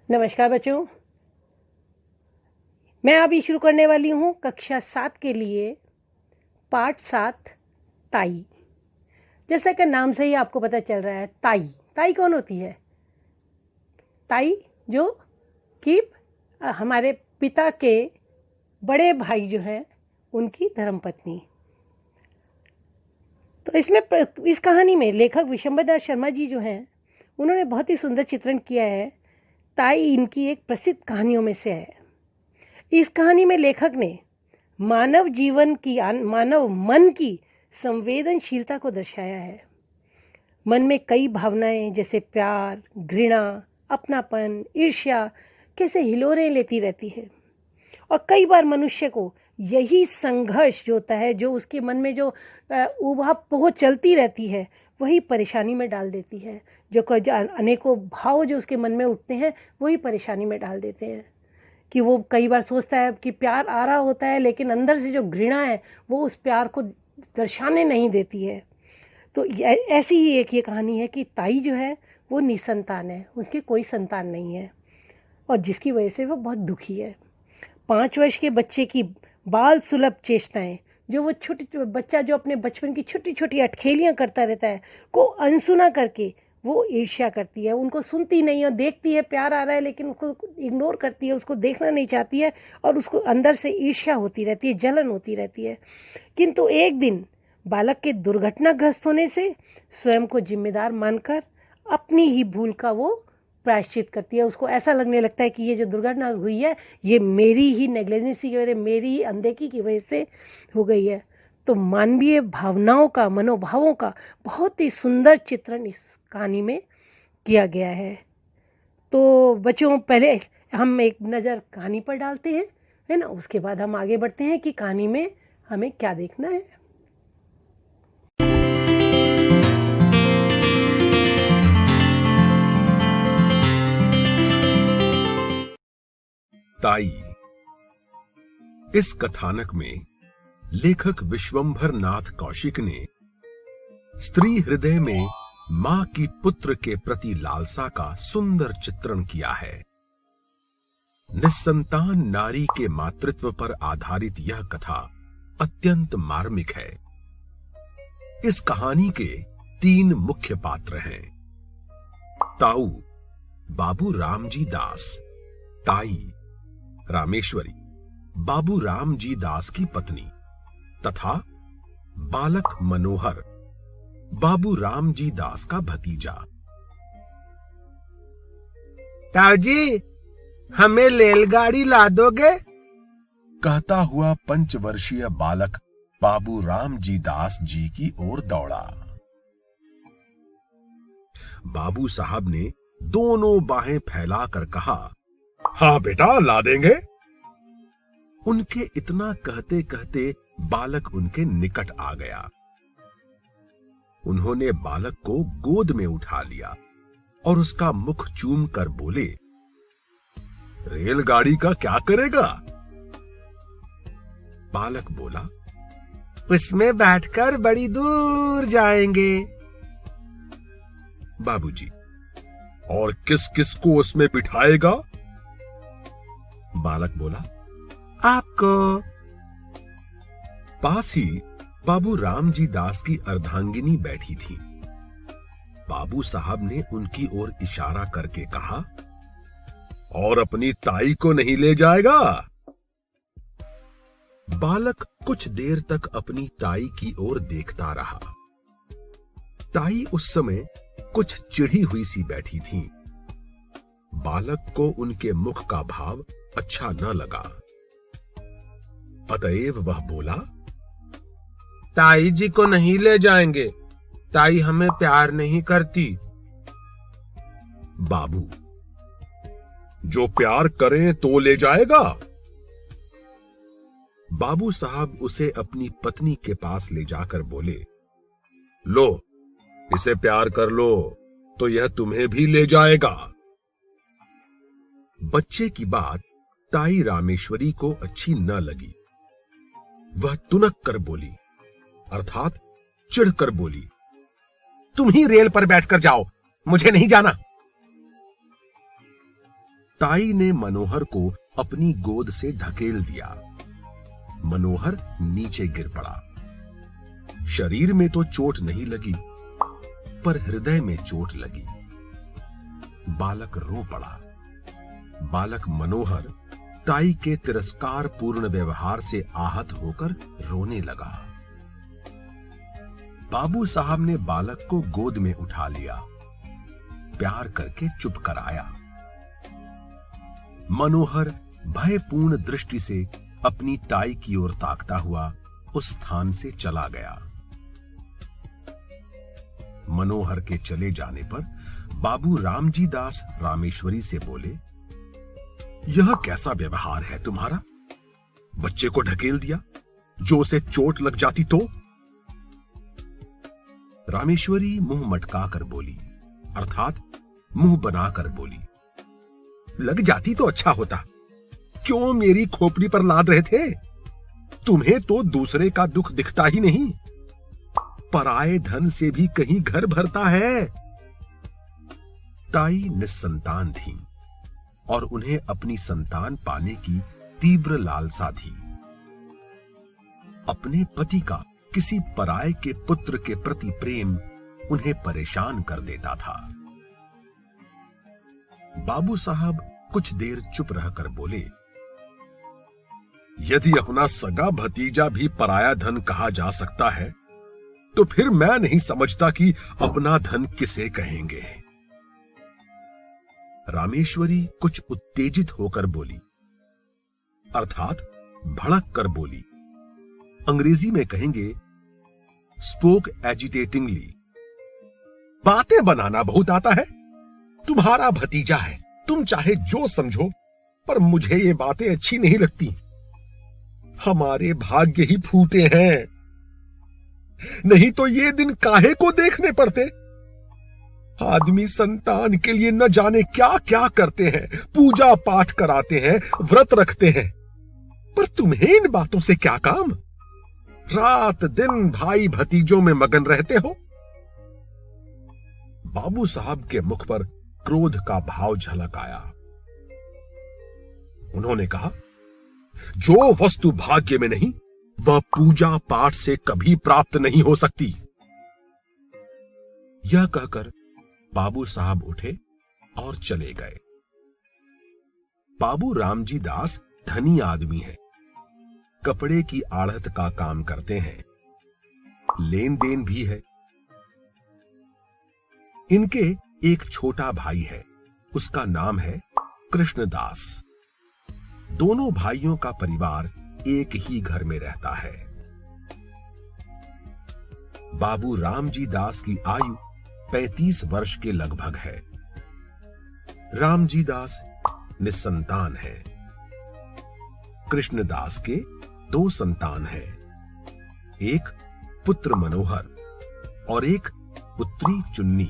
नमस्कार बच्चों, मैं अभी शुरू करने वाली हूँ कक्षा 7 के लिए पाठ 7 ताई। जैसा कि नाम से ही आपको पता चल रहा है, ताई ताई कौन होती है? ताई जो कि हमारे पिता के बड़े भाई जो हैं उनकी धर्मपत्नी। तो इस कहानी में लेखक विशंबरदास शर्मा जी जो हैं उन्होंने बहुत ही सुंदर चित्रण किया है। ताई इनकी एक प्रसिद्ध कहानियों में से है। इस कहानी में लेखक ने मानव जीवन की मानव मन की संवेदनशीलता को दर्शाया है। मन में कई भावनाएं जैसे प्यार, घृणा, अपनापन, ईर्ष्या कैसे हिलोरें लेती रहती है। और कई बार मनुष्य को यही संघर्ष जो होता है, जो उसके मन में जो ऊहापोह चलती रहती है, वही परेशानी में डाल देती है। जो अनेकों भाव जो उसके मन में उठते हैं वही परेशानी में डाल देते हैं। कि वो कई बार सोचता है कि प्यार आ रहा होता है, लेकिन अंदर से जो घृणा है वो उस प्यार को दर्शाने नहीं देती है। तो ऐसी ही एक ये कहानी है कि ताई जो है वो निसंतान है, उसकी कोई संतान नहीं है और जिसकी वजह से वो बहुत दुखी है। 5 वर्ष के बच्चे की बाल सुलभ चेष्टाएं, जो वो बच्चा जो अपने बचपन की छोटी छोटी अटखेलियां करता रहता है, को अनसुना करके वो ईर्ष्या करती है। उनको सुनती नहीं और देखती है प्यार आ रहा है लेकिन उसको इग्नोर करती है, उसको देखना नहीं चाहती है और उसको अंदर से ईर्ष्या होती रहती है, जलन होती रहती है। किंतु एक दिन बालक के दुर्घटनाग्रस्त होने से स्वयं को जिम्मेदार मानकर अपनी ही भूल का वो प्रायश्चित करती है। उसको ऐसा लगने लगता है कि ये जो दुर्घटना हुई है ये मेरी ही नेग्लिजेंसी की वजह, मेरी ही अनदेखी की वजह से हो गई है। तो मानवीय भावनाओं का, मनोभावों का बहुत ही सुंदर चित्रण इस कहानी में किया गया है। तो बच्चों, पहले हम एक नज़र कहानी पर डालते हैं, है ना। उसके बाद हम आगे बढ़ते हैं कि कहानी में हमें क्या देखना है। ताई। इस कथानक में लेखक विश्वंभर नाथ कौशिक ने स्त्री हृदय में मां की पुत्र के प्रति लालसा का सुंदर चित्रण किया है। निस्संतान नारी के मातृत्व पर आधारित यह कथा अत्यंत मार्मिक है। इस कहानी के 3 मुख्य पात्र हैं। ताऊ बाबू रामजी दास, ताई रामेश्वरी बाबू रामजी दास की पत्नी, तथा बालक मनोहर बाबू रामजी दास का भतीजा। ताऊजी, हमें रेलगाड़ी ला दोगे? कहता हुआ 5 वर्षीय बालक बाबू रामजी दास जी की ओर दौड़ा। बाबू साहब ने दोनों बाहें फैलाकर कहा, हाँ बेटा, ला देंगे। उनके इतना कहते कहते बालक उनके निकट आ गया। उन्होंने बालक को गोद में उठा लिया और उसका मुख चूम कर बोले, रेलगाड़ी का क्या करेगा? बालक बोला, उसमें बैठकर बड़ी दूर जाएंगे। बाबूजी, और किस किस को उसमें बिठाएगा? बालक बोला, आपको। पास ही बाबू रामजी दास की अर्धांगिनी बैठी थी। बाबू साहब ने उनकी ओर इशारा करके कहा, और अपनी ताई को नहीं ले जाएगा? बालक कुछ देर तक अपनी ताई की ओर देखता रहा। ताई उस समय कुछ चिढ़ी हुई सी बैठी थी। बालक को उनके मुख का भाव अच्छा न लगा, अतएव वह बोला, ताई जी को नहीं ले जाएंगे, ताई हमें प्यार नहीं करती। बाबू, जो प्यार करें तो ले जाएगा। बाबू साहब उसे अपनी पत्नी के पास ले जाकर बोले, लो, इसे प्यार कर लो तो यह तुम्हें भी ले जाएगा। बच्चे की बात ताई रामेश्वरी को अच्छी न लगी। वह तुनक कर बोली, अर्थात चिढ़कर बोली, तुम ही रेल पर बैठकर जाओ, मुझे नहीं जाना। ताई ने मनोहर को अपनी गोद से ढकेल दिया। मनोहर नीचे गिर पड़ा। शरीर में तो चोट नहीं लगी, पर हृदय में चोट लगी। बालक रो पड़ा। बालक मनोहर ताई के तिरस्कार पूर्ण व्यवहार से आहत होकर रोने लगा। बाबू साहब ने बालक को गोद में उठा लिया, प्यार करके चुप कराया। मनोहर भयपूर्ण दृष्टि से अपनी ताई की ओर ताकता हुआ उस स्थान से चला गया। मनोहर के चले जाने पर बाबू रामजी दास रामेश्वरी से बोले, यह कैसा व्यवहार है तुम्हारा? बच्चे को ढकेल दिया, जो उसे चोट लग जाती तो? रामेश्वरी मुंह मटकाकर बोली, अर्थात मुंह बनाकर बोली, लग जाती तो अच्छा होता। क्यों मेरी खोपड़ी पर लाद रहे थे? तुम्हें तो दूसरे का दुख दिखता ही नहीं। पराए धन से भी कहीं घर भरता है। ताई निस्संतान थीं और उन्हें अपनी संतान पाने की तीव्र लालसा थी। अपने पति का किसी पराये के पुत्र के प्रति प्रेम उन्हें परेशान कर देता था। बाबू साहब कुछ देर चुप रहकर बोले, यदि अपना सगा भतीजा भी पराया धन कहा जा सकता है, तो फिर मैं नहीं समझता कि अपना धन किसे कहेंगे। रामेश्वरी कुछ उत्तेजित होकर बोली, अर्थात भड़क कर बोली। अंग्रेजी में कहेंगे स्पोक एजिटेटिंगली। बातें बनाना बहुत आता है। तुम्हारा भतीजा है, तुम चाहे जो समझो, पर मुझे ये बातें अच्छी नहीं लगती। हमारे भाग्य ही फूटे हैं, नहीं तो ये दिन काहे को देखने पड़ते। आदमी संतान के लिए न जाने क्या क्या करते हैं, पूजा पाठ कराते हैं, व्रत रखते हैं, पर तुम्हें इन बातों से क्या काम? रात दिन भाई भतीजों में मगन रहते हो। बाबू साहब के मुख पर क्रोध का भाव झलक आया। उन्होंने कहा, जो वस्तु भाग्य में नहीं, वह पूजा पाठ से कभी प्राप्त नहीं हो सकती। यह कहकर बाबू साहब उठे और चले गए। बाबू रामजी दास धनी आदमी है, कपड़े की आढ़त का काम करते हैं, लेन देन भी है। इनके एक छोटा भाई है, उसका नाम है कृष्णदास। दोनों भाइयों का परिवार एक ही घर में रहता है। बाबू रामजी दास की आयु 35 वर्ष के लगभग है। रामजी दास निस्संतान है। कृष्णदास के 2 संतान है, एक पुत्र मनोहर और एक पुत्री चुन्नी।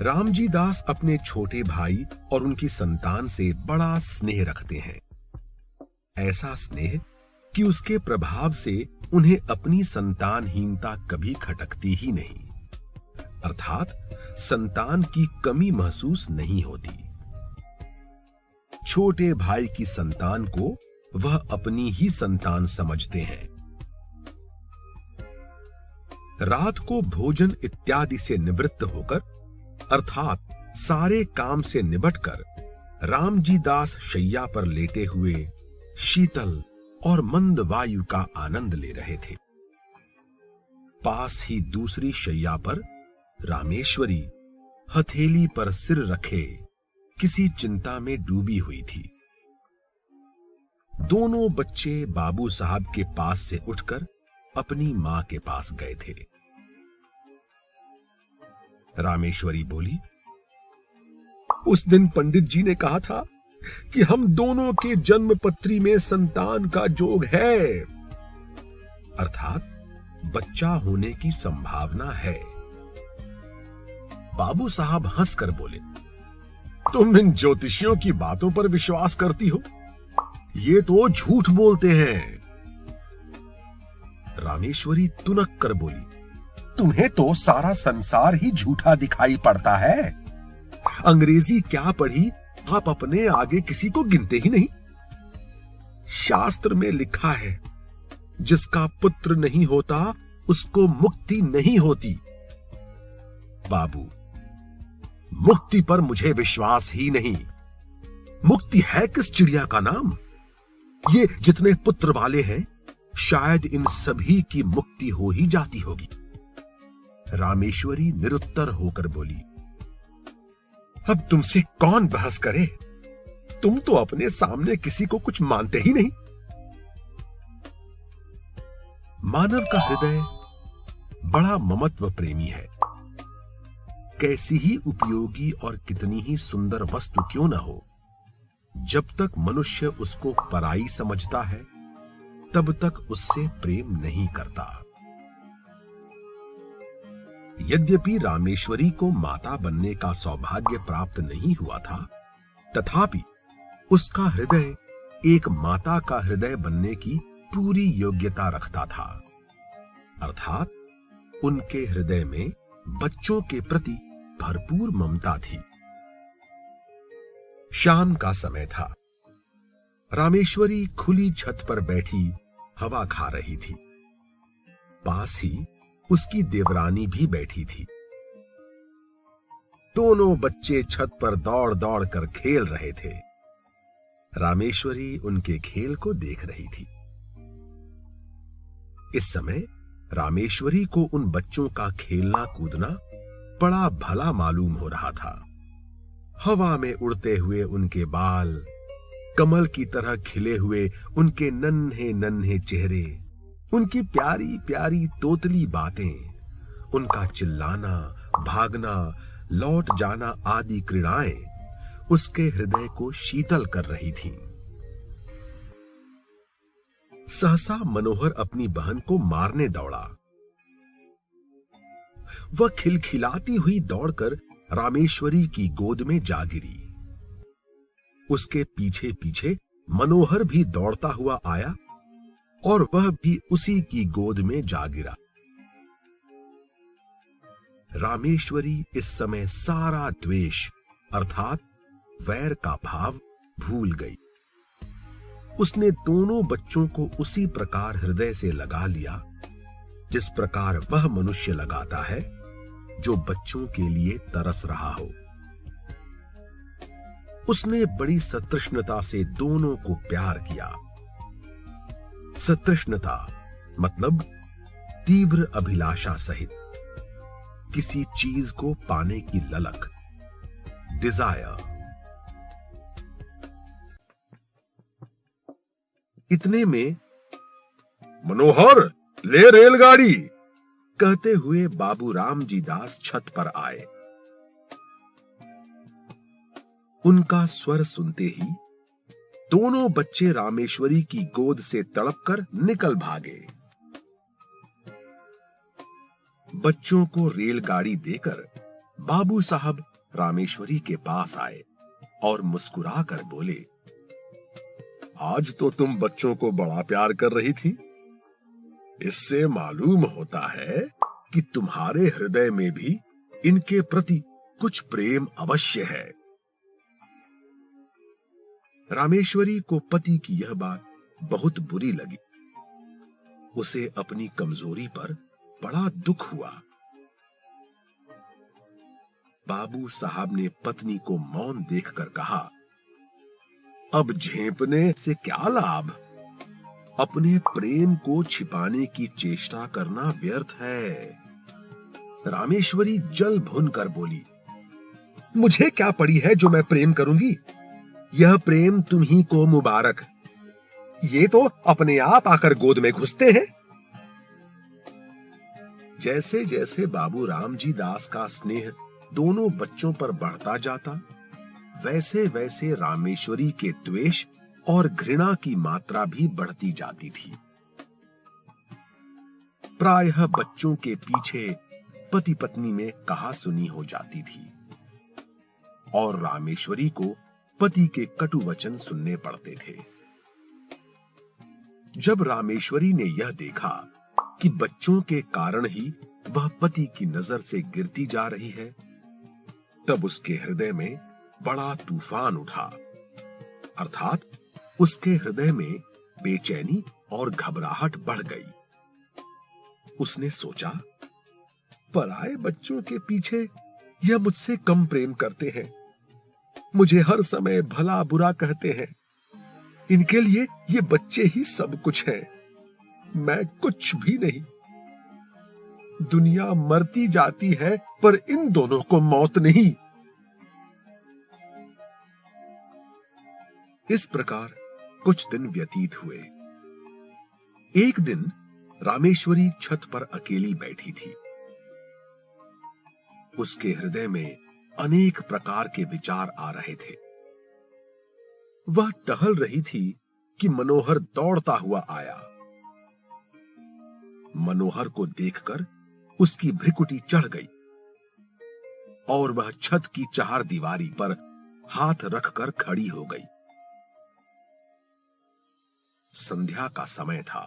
रामजी दास अपने छोटे भाई और उनकी संतान से बड़ा स्नेह रखते हैं। ऐसा स्नेह कि उसके प्रभाव से उन्हें अपनी संतानहीनता कभी खटकती ही नहीं, अर्थात संतान की कमी महसूस नहीं होती। छोटे भाई की संतान को वह अपनी ही संतान समझते हैं। रात को भोजन इत्यादि से निवृत्त होकर, अर्थात सारे काम से निबटकर, रामजी दास शैया पर लेटे हुए शीतल और मंद वायु का आनंद ले रहे थे। पास ही दूसरी शैया पर रामेश्वरी हथेली पर सिर रखे किसी चिंता में डूबी हुई थी। दोनों बच्चे बाबू साहब के पास से उठकर अपनी मां के पास गए थे। रामेश्वरी बोली, उस दिन पंडित जी ने कहा था कि हम दोनों के जन्म पत्री में संतान का जोग है, अर्थात बच्चा होने की संभावना है। बाबू साहब हंसकर बोले, तुम इन ज्योतिषियों की बातों पर विश्वास करती हो? ये तो झूठ बोलते हैं। रामेश्वरी तुनक कर बोली, तुम्हें तो सारा संसार ही झूठा दिखाई पड़ता है। अंग्रेजी क्या पढ़ी, आप अपने आगे किसी को गिनते ही नहीं। शास्त्र में लिखा है, जिसका पुत्र नहीं होता उसको मुक्ति नहीं होती। बाबू, मुक्ति पर मुझे विश्वास ही नहीं। मुक्ति है किस चिड़िया का नाम? ये जितने पुत्र वाले हैं, शायद इन सभी की मुक्ति हो ही जाती होगी। रामेश्वरी निरुत्तर होकर बोली, अब तुमसे कौन बहस करे? तुम तो अपने सामने किसी को कुछ मानते ही नहीं। मानव का हृदय बड़ा ममत्व प्रेमी है। कैसी ही उपयोगी और कितनी ही सुंदर वस्तु क्यों न हो, जब तक मनुष्य उसको पराई समझता है, तब तक उससे प्रेम नहीं करता। यद्यपि रामेश्वरी को माता बनने का सौभाग्य प्राप्त नहीं हुआ था, तथापि उसका हृदय एक माता का हृदय बनने की पूरी योग्यता रखता था। अर्थात उनके हृदय में बच्चों के प्रति भरपूर ममता थी। शाम का समय था। रामेश्वरी खुली छत पर बैठी हवा खा रही थी। पास ही उसकी देवरानी भी बैठी थी। दोनों बच्चे छत पर दौड़ दौड़ कर खेल रहे थे। रामेश्वरी उनके खेल को देख रही थी। इस समय रामेश्वरी को उन बच्चों का खेलना कूदना बड़ा भला मालूम हो रहा था। हवा में उड़ते हुए उनके बाल, कमल की तरह खिले हुए उनके नन्हे नन्हे चेहरे, उनकी प्यारी प्यारी तोतली बातें, उनका चिल्लाना, भागना, लौट जाना आदि क्रीड़ाएं उसके हृदय को शीतल कर रही थीं। सहसा मनोहर अपनी बहन को मारने दौड़ा। वह खिलखिलाती हुई दौड़कर रामेश्वरी की गोद में जा गिरी। उसके पीछे पीछे मनोहर भी दौड़ता हुआ आया और वह भी उसी की गोद में जा गिरा। रामेश्वरी इस समय सारा द्वेष अर्थात वैर का भाव भूल गई। उसने दोनों बच्चों को उसी प्रकार हृदय से लगा लिया जिस प्रकार वह मनुष्य लगाता है जो बच्चों के लिए तरस रहा हो। उसने बड़ी सतृष्णता से दोनों को प्यार किया। सतृष्णता मतलब तीव्र अभिलाषा सहित किसी चीज को पाने की ललक, डिजायर। इतने में मनोहर, ले रेलगाड़ी कहते हुए बाबू रामजी दास छत पर आए। उनका स्वर सुनते ही दोनों बच्चे रामेश्वरी की गोद से तड़पकर निकल भागे। बच्चों को रेलगाड़ी देकर बाबू साहब रामेश्वरी के पास आए और मुस्कुराकर बोले, आज तो तुम बच्चों को बड़ा प्यार कर रही थी। इससे मालूम होता है कि तुम्हारे हृदय में भी इनके प्रति कुछ प्रेम अवश्य है। रामेश्वरी को पति की यह बात बहुत बुरी लगी। उसे अपनी कमजोरी पर बड़ा दुख हुआ। बाबू साहब ने पत्नी को मौन देखकर कहा, अब झेंपने से क्या लाभ? अपने प्रेम को छिपाने की चेष्टा करना व्यर्थ है। रामेश्वरी जल भुन कर बोली, मुझे क्या पड़ी है जो मैं प्रेम करूंगी? यह प्रेम तुम्ही को मुबारक। ये तो अपने आप आकर गोद में घुसते हैं। जैसे जैसे बाबू रामजी दास का स्नेह दोनों बच्चों पर बढ़ता जाता, वैसे वैसे रामेश्वरी के द्वेष और घृणा की मात्रा भी बढ़ती जाती थी। प्रायः बच्चों के पीछे पति पत्नी में कहा सुनी हो जाती थी और रामेश्वरी को पति के कटु वचन सुनने पड़ते थे। जब रामेश्वरी ने यह देखा कि बच्चों के कारण ही वह पति की नजर से गिरती जा रही है, तब उसके हृदय में बड़ा तूफान उठा, अर्थात उसके हृदय में बेचैनी और घबराहट बढ़ गई। उसने सोचा, पराए बच्चों के पीछे यह मुझसे कम प्रेम करते हैं, मुझे हर समय भला बुरा कहते हैं, इनके लिए ये बच्चे ही सब कुछ हैं, मैं कुछ भी नहीं। दुनिया मरती जाती है पर इन दोनों को मौत नहीं। इस प्रकार कुछ दिन व्यतीत हुए। एक दिन रामेश्वरी छत पर अकेली बैठी थी। उसके हृदय में अनेक प्रकार के विचार आ रहे थे। वह टहल रही थी कि मनोहर दौड़ता हुआ आया। मनोहर को देखकर उसकी भ्रिकुटी चढ़ गई और वह छत की चारदीवारी पर हाथ रखकर खड़ी हो गई। संध्या का समय था।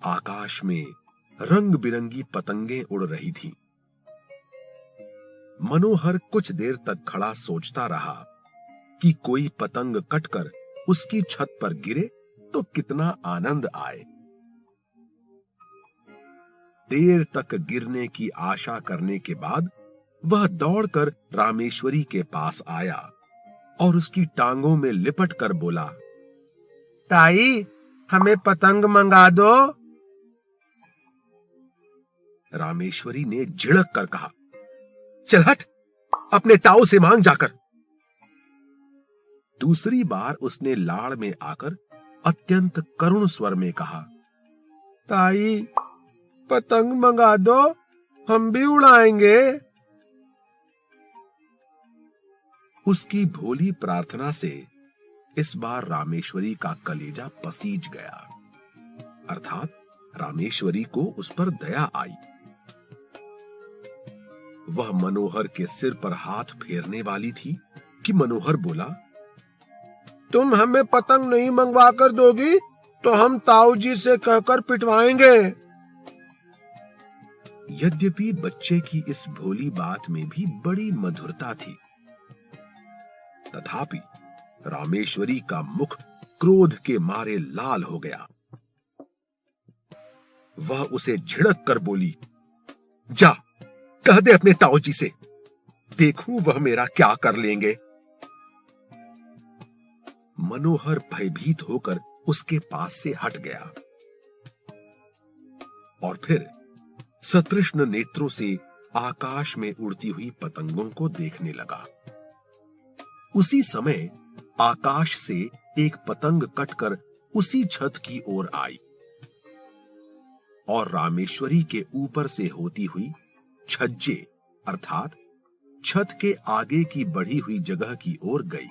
आकाश में रंग बिरंगी पतंगें उड़ रही थीं। मनोहर कुछ देर तक खड़ा सोचता रहा कि कोई पतंग कटकर उसकी छत पर गिरे तो कितना आनंद आए। देर तक गिरने की आशा करने के बाद वह दौड़कर रामेश्वरी के पास आया और उसकी टांगों में लिपट कर बोला, ताई, हमें पतंग मंगा दो। रामेश्वरी ने झिड़क कर कहा, चल हट, अपने ताऊ से मांग जाकर। दूसरी बार उसने लाड़ में आकर अत्यंत करुण स्वर में कहा, ताई, पतंग मंगा दो, हम भी उड़ाएंगे। उसकी भोली प्रार्थना से इस बार रामेश्वरी का कलेजा पसीज गया, अर्थात रामेश्वरी को उस पर दया आई। वह मनोहर के सिर पर हाथ फेरने वाली थी कि मनोहर बोला, तुम हमें पतंग नहीं मंगवा कर दोगी तो हम ताऊ जी से कहकर पिटवाएंगे। यद्यपि बच्चे की इस भोली बात में भी बड़ी मधुरता थी, तथापि रामेश्वरी का मुख क्रोध के मारे लाल हो गया। वह उसे झिड़क कर बोली, जा, कह दे अपने ताऊ जी से, देखूं वह मेरा क्या कर लेंगे। मनोहर भयभीत होकर उसके पास से हट गया और फिर सतृष्ण नेत्रों से आकाश में उड़ती हुई पतंगों को देखने लगा। उसी समय आकाश से एक पतंग कटकर उसी छत की ओर आई और रामेश्वरी के ऊपर से होती हुई छज्जे अर्थात छत के आगे की बढ़ी हुई जगह की ओर गई।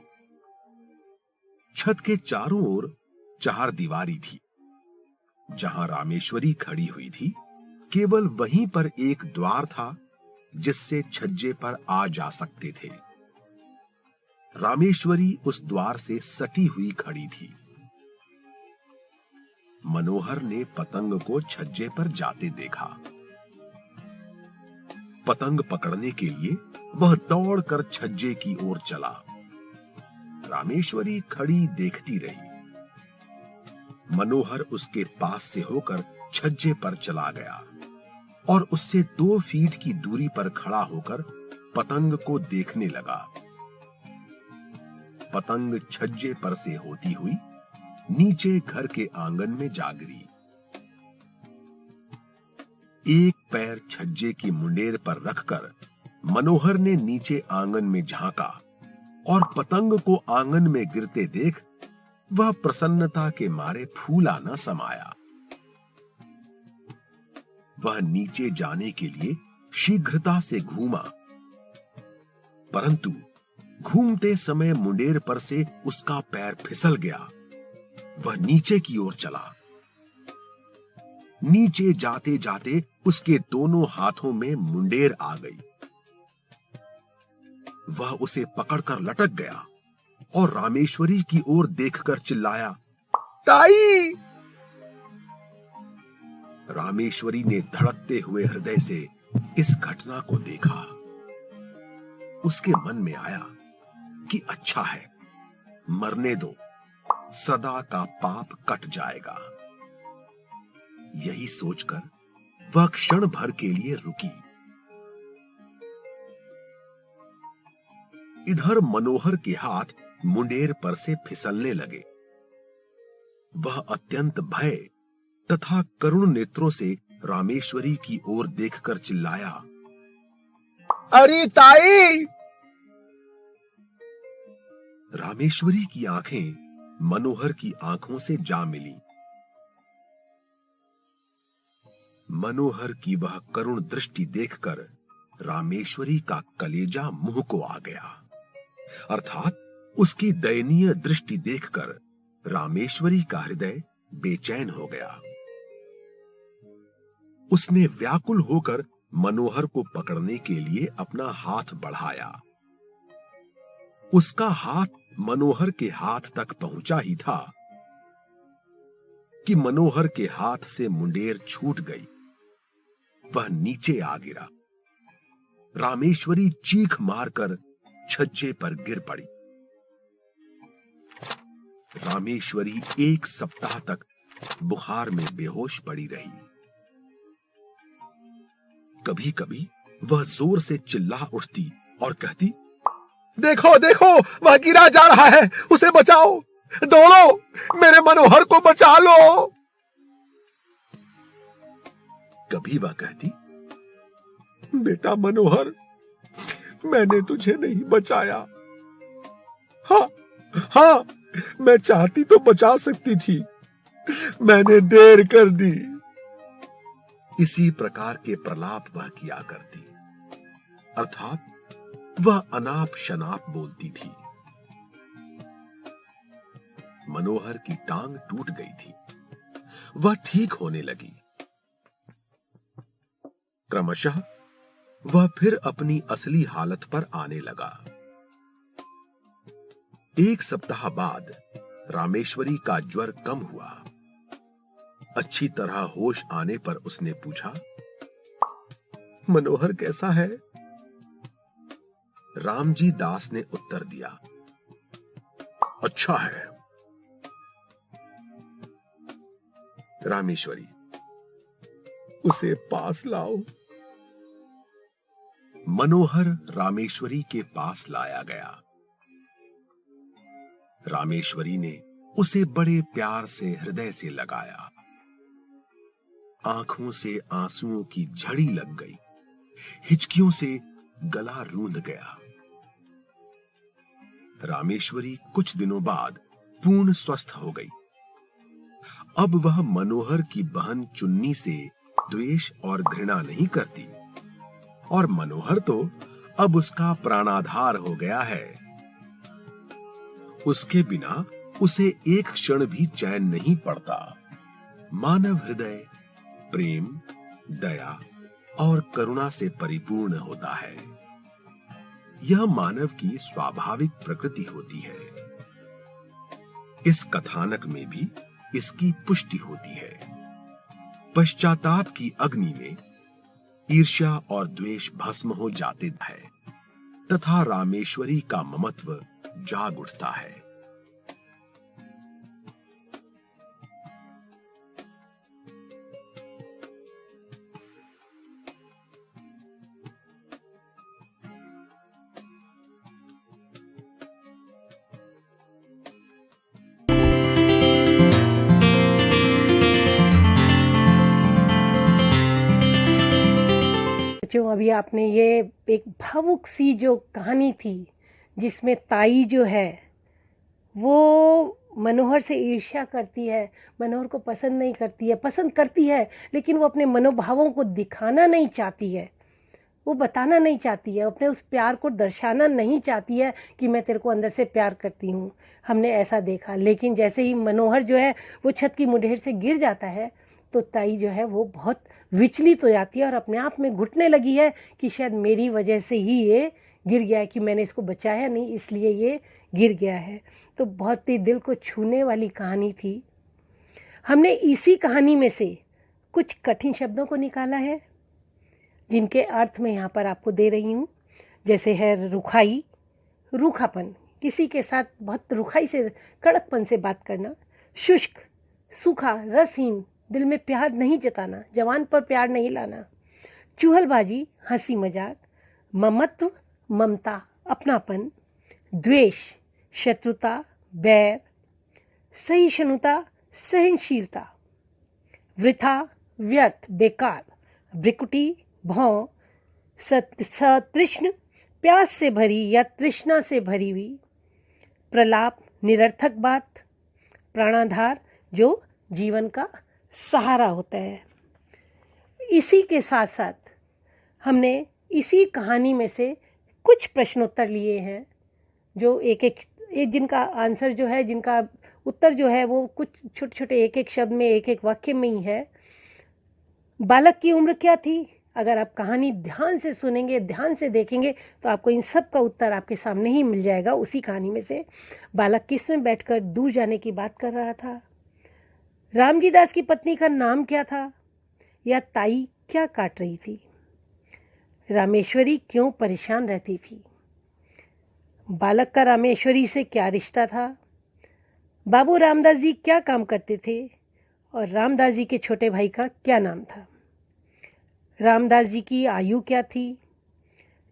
छत के चारों ओर चारदीवारी थी। जहां रामेश्वरी खड़ी हुई थी, केवल वहीं पर एक द्वार था जिससे छज्जे पर आ जा सकते थे। रामेश्वरी उस द्वार से सटी हुई खड़ी थी। मनोहर ने पतंग को छज्जे पर जाते देखा। पतंग पकड़ने के लिए वह दौड़कर छज्जे की ओर चला। रामेश्वरी खड़ी देखती रही। मनोहर उसके पास से होकर छज्जे पर चला गया और उससे 2 फीट की दूरी पर खड़ा होकर पतंग को देखने लगा। पतंग छज्जे पर से होती हुई नीचे घर के आंगन में जा गिरी। एक पैर छज्जे की मुंडेर पर रखकर मनोहर ने नीचे आंगन में झांका और पतंग को आंगन में गिरते देख वह प्रसन्नता के मारे फूला न समाया। वह नीचे जाने के लिए शीघ्रता से घूमा, परंतु घूमते समय मुंडेर पर से उसका पैर फिसल गया। वह नीचे की ओर चला। नीचे जाते जाते उसके दोनों हाथों में मुंडेर आ गई। वह उसे पकड़कर लटक गया और रामेश्वरी की ओर देखकर चिल्लाया, ताई! रामेश्वरी ने धड़कते हुए हृदय से इस घटना को देखा उसके मन में आया कि अच्छा है, मरने दो, सदा का पाप कट जाएगा। यही सोचकर वह क्षण भर के लिए रुकी। इधर मनोहर के हाथ मुंडेर पर से फिसलने लगे। वह अत्यंत भय तथा करुण नेत्रों से रामेश्वरी की ओर देखकर चिल्लाया, अरे ताई! रामेश्वरी की आंखें मनोहर की आंखों से जा मिली। मनोहर की वह करुण दृष्टि देखकर रामेश्वरी का कलेजा मुंह को आ गया, अर्थात उसकी दयनीय दृष्टि देखकर रामेश्वरी का हृदय बेचैन हो गया। उसने व्याकुल होकर मनोहर को पकड़ने के लिए अपना हाथ बढ़ाया। उसका हाथ मनोहर के हाथ तक पहुंचा ही था कि मनोहर के हाथ से मुंडेर छूट गई। वह नीचे आ गिरा। रामेश्वरी चीख मारकर छज्जे पर गिर पड़ी। रामेश्वरी 1 सप्ताह तक बुखार में बेहोश पड़ी रही। कभी कभी वह जोर से चिल्ला उठती और कहती, देखो देखो, वह गिरा जा रहा है, उसे बचाओ, दौड़ो, मेरे मनोहर को बचा लो। कभी वह कहती, बेटा मनोहर, मैंने तुझे नहीं बचाया। हाँ, मैं चाहती तो बचा सकती थी, मैंने देर कर दी। इसी प्रकार के प्रलाप वह किया करती, अर्थात वह अनाप शनाप बोलती थी। मनोहर की टांग टूट गई थी। वह ठीक होने लगी। क्रमशः वह फिर अपनी असली हालत पर आने लगा। 1 सप्ताह बाद रामेश्वरी का ज्वर कम हुआ। अच्छी तरह होश आने पर उसने पूछा, मनोहर कैसा है? रामजी दास ने उत्तर दिया, अच्छा है। रामेश्वरी, उसे पास लाओ। मनोहर रामेश्वरी के पास लाया गया। रामेश्वरी ने उसे बड़े प्यार से हृदय से लगाया। आंखों से आंसुओं की झड़ी लग गई। हिचकियों से गला रूंध गया। रामेश्वरी कुछ दिनों बाद पूर्ण स्वस्थ हो गई। अब वह मनोहर की बहन चुन्नी से द्वेष और घृणा नहीं करती, और मनोहर तो अब उसका प्राणाधार हो गया है। उसके बिना उसे एक क्षण भी चैन नहीं पड़ता। मानव हृदय प्रेम, दया और करुणा से परिपूर्ण होता है। यह मानव की स्वाभाविक प्रकृति होती है। इस कथानक में भी इसकी पुष्टि होती है। पश्चाताप की अग्नि में ईर्ष्या और द्वेष भस्म हो जाते हैं तथा रामेश्वरी का ममत्व जाग उठता है। जो अभी आपने ये एक भावुक सी जो कहानी थी, जिसमें ताई जो है वो मनोहर से ईर्ष्या करती है, मनोहर को पसंद नहीं करती है, पसंद करती है लेकिन वो अपने मनोभावों को दिखाना नहीं चाहती है, वो बताना नहीं चाहती है, अपने उस प्यार को दर्शाना नहीं चाहती है कि मैं तेरे को अंदर से प्यार करती हूँ। हमने ऐसा देखा। लेकिन जैसे ही मनोहर जो है वो छत की मुठभेड़ से गिर जाता है तो ताई जो है वो बहुत विचलित हो जाती है और अपने आप में घुटने लगी है कि शायद मेरी वजह से ही ये गिर गया है, कि मैंने इसको बचाया नहीं इसलिए ये गिर गया है। तो बहुत ही दिल को छूने वाली कहानी थी। हमने इसी कहानी में से कुछ कठिन शब्दों को निकाला है जिनके अर्थ मैं यहाँ पर आपको दे रही हूँ। जैसे है रुखाई, रूखापन, किसी के साथ बहुत रुखाई से, कड़कपन से बात करना। शुष्क, सूखा, रसहीन, दिल में प्यार नहीं जताना, जवान पर प्यार नहीं लाना। चुहलबाजी, हंसी मजाक। ममत्व, ममता, अपनापन। द्वेष, शत्रुता, बैर। सहिष्णुता, सहनशीलता। वृथा, व्यर्थ, बेकार। भ्रिकुटी, भौं। सतृष्ण, प्यास से भरी या तृष्णा से भरी हुई। प्रलाप, निरर्थक बात। प्राणाधार, जो जीवन का सहारा होता है। इसी के साथ साथ हमने इसी कहानी में से कुछ प्रश्नोत्तर लिए हैं, जो एक जिनका आंसर जो है, जिनका उत्तर जो है वो कुछ छोटे छोटे एक एक शब्द में, एक एक वाक्य में ही है। बालक की उम्र क्या थी? अगर आप कहानी ध्यान से सुनेंगे, ध्यान से देखेंगे, तो आपको इन सब का उत्तर आपके सामने ही मिल जाएगा उसी कहानी में से। बालक किस में बैठकर दूर जाने की बात कर रहा था? रामजी दास की पत्नी का नाम क्या था? या ताई क्या काट रही थी? रामेश्वरी क्यों परेशान रहती थी? बालक का रामेश्वरी से क्या रिश्ता था? बाबू रामदास जी क्या काम करते थे? और रामदास जी के छोटे भाई का क्या नाम था? रामदास जी की आयु क्या थी?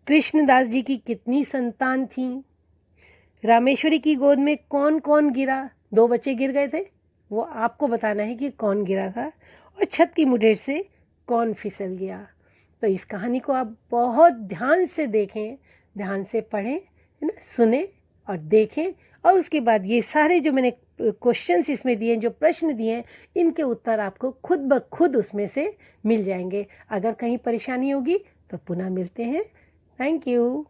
कृष्णदास जी की कितनी संतान थी? रामेश्वरी की गोद में कौन कौन गिरा? 2 बच्चे गिर गए थे, वो आपको बताना है कि कौन गिरा था। और छत की मुठभेड़ से कौन फिसल गया? तो इस कहानी को आप बहुत ध्यान से देखें, ध्यान से पढ़ें, है ना, सुने और देखें। और उसके बाद ये सारे जो मैंने क्वेश्चंस इसमें दिए, जो प्रश्न दिए हैं, इनके उत्तर आपको खुद ब खुद उसमें से मिल जाएंगे। अगर कहीं परेशानी होगी तो पुनः मिलते हैं। Thank you.